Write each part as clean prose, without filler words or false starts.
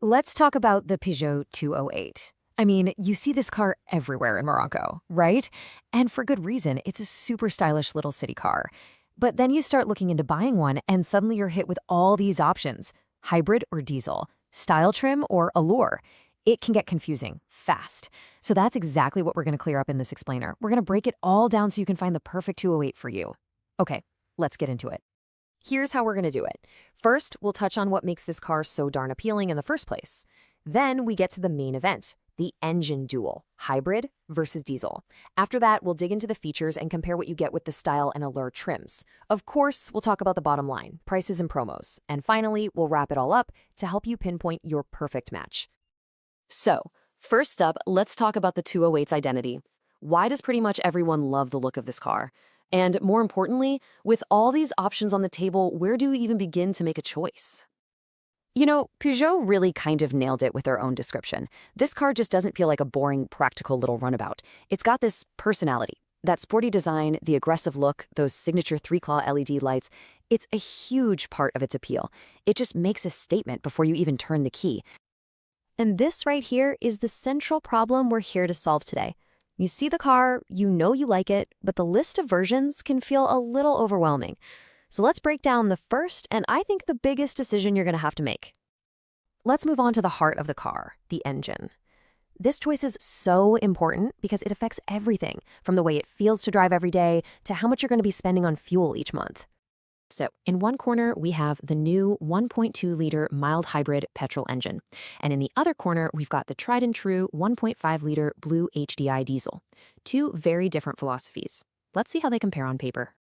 Let's talk about the Peugeot 208. I mean, you see this car everywhere in Morocco, right? And for good reason, it's a super stylish little city car. But then you start looking into buying one, and suddenly you're hit with all these options: hybrid or diesel, style trim or Allure. It can get confusing fast. So that's exactly what we're going to clear up in this explainer. We're going to break it all down so you can find the perfect 208 for you. Okay, let's get into it. Here's how we're going to do it. First, we'll touch on what makes this car so darn appealing in the first place. Then we get to the main event, the engine duel, hybrid versus diesel. After that, we'll dig into the features and compare what you get with the style and Allure trims. Of course, we'll talk about the bottom line, prices and promos. And finally, we'll wrap it all up to help you pinpoint your perfect match. So, first up, let's talk about the 208's identity. Why does pretty much everyone love the look of this car? And more importantly, with all these options on the table, where do we even begin to make a choice? You know, Peugeot really kind of nailed it with their own description. This car just doesn't feel like a boring, practical little runabout. It's got this personality. That sporty design, the aggressive look, those signature three-claw LED lights, it's a huge part of its appeal. It just makes a statement before you even turn the key. And this right here is the central problem we're here to solve today. You see the car, you know you like it, but the list of versions can feel a little overwhelming. So let's break down the first and I think the biggest decision you're going to have to make. Let's move on to the heart of the car, the engine. This choice is so important because it affects everything, from the way it feels to drive every day to how much you're going to be spending on fuel each month. So in one corner, we have the new 1.2-liter mild hybrid petrol engine. And in the other corner, we've got the tried and true 1.5-liter blue HDI diesel. Two very different philosophies. Let's see how they compare on paper.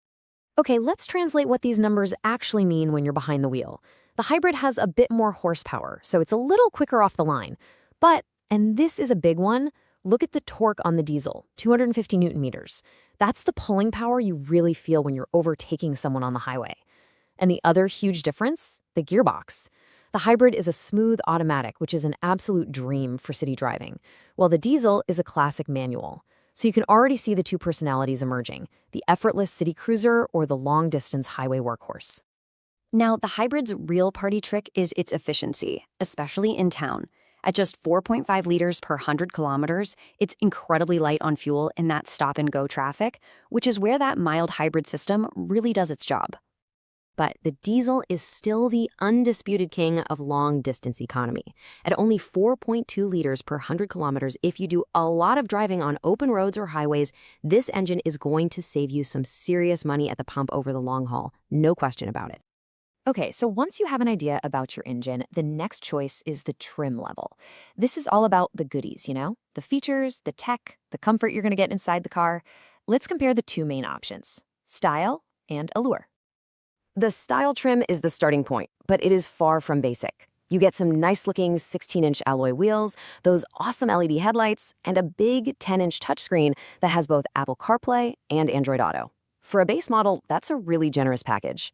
Okay, let's translate what these numbers actually mean when you're behind the wheel. The hybrid has a bit more horsepower, so it's a little quicker off the line. But, and this is a big one, look at the torque on the diesel, 250 Newton meters. That's the pulling power you really feel when you're overtaking someone on the highway. And the other huge difference, the gearbox. The hybrid is a smooth automatic, which is an absolute dream for city driving, while the diesel is a classic manual. So you can already see the two personalities emerging, the effortless city cruiser or the long-distance highway workhorse. Now, the hybrid's real party trick is its efficiency, especially in town. At just 4.5 liters per 100 kilometers, it's incredibly light on fuel in that stop-and-go traffic, which is where that mild hybrid system really does its job. But the diesel is still the undisputed king of long-distance economy. At only 4.2 liters per 100 kilometers, if you do a lot of driving on open roads or highways, this engine is going to save you some serious money at the pump over the long haul. No question about it. Okay, so once you have an idea about your engine, the next choice is the trim level. This is all about the goodies, you know? The features, the tech, the comfort you're going to get inside the car. Let's compare the two main options, style and Allure. The style trim is the starting point, but it is far from basic. You get some nice-looking 16-inch alloy wheels, those awesome LED headlights, and a big 10-inch touchscreen that has both Apple CarPlay and Android Auto. For a base model, that's a really generous package.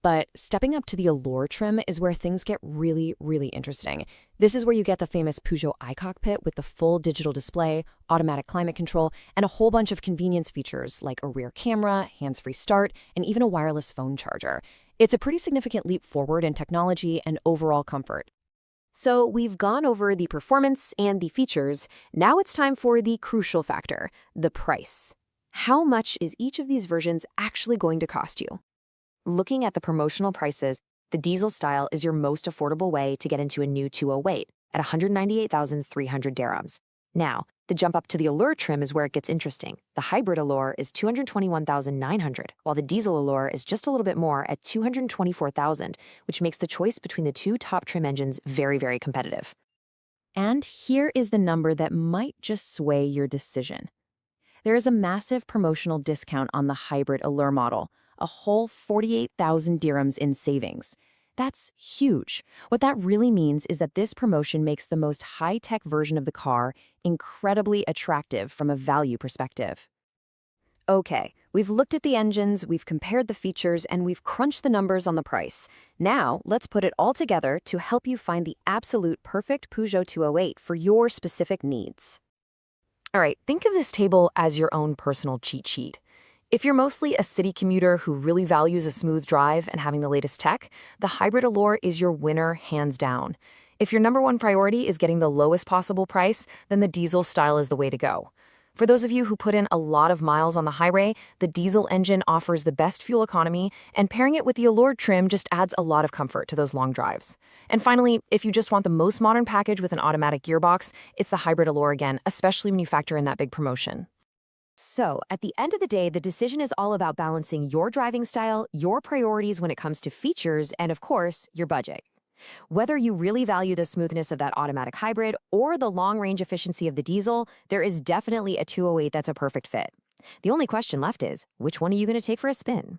But stepping up to the Allure trim is where things get really, really interesting. This is where you get the famous Peugeot iCockpit with the full digital display, automatic climate control, and a whole bunch of convenience features like a rear camera, hands-free start, and even a wireless phone charger. It's a pretty significant leap forward in technology and overall comfort. So we've gone over the performance and the features. Now it's time for the crucial factor, the price. How much is each of these versions actually going to cost you? Looking at the promotional prices, the diesel style is your most affordable way to get into a new 208 at 198,300 dirhams. Now, the jump up to the Allure trim is where it gets interesting. The hybrid Allure is 221,900, while the diesel Allure is just a little bit more at 224,000, which makes the choice between the two top trim engines very, very competitive. And here is the number that might just sway your decision. There is a massive promotional discount on the hybrid Allure model, a whole 48,000 dirhams in savings. That's huge. What that really means is that this promotion makes the most high-tech version of the car incredibly attractive from a value perspective. Okay, we've looked at the engines, we've compared the features, and we've crunched the numbers on the price. Now, let's put it all together to help you find the absolute perfect Peugeot 208 for your specific needs. All right, think of this table as your own personal cheat sheet. If you're mostly a city commuter who really values a smooth drive and having the latest tech, the hybrid Allure is your winner hands down. If your number one priority is getting the lowest possible price, then the diesel style is the way to go. For those of you who put in a lot of miles on the highway, the diesel engine offers the best fuel economy, and pairing it with the Allure trim just adds a lot of comfort to those long drives. And finally, if you just want the most modern package with an automatic gearbox, it's the hybrid Allure again, especially when you factor in that big promotion. So, at the end of the day, the decision is all about balancing your driving style, your priorities when it comes to features, and of course, your budget. Whether you really value the smoothness of that automatic hybrid or the long-range efficiency of the diesel, there is definitely a 208 that's a perfect fit. The only question left is, which one are you going to take for a spin?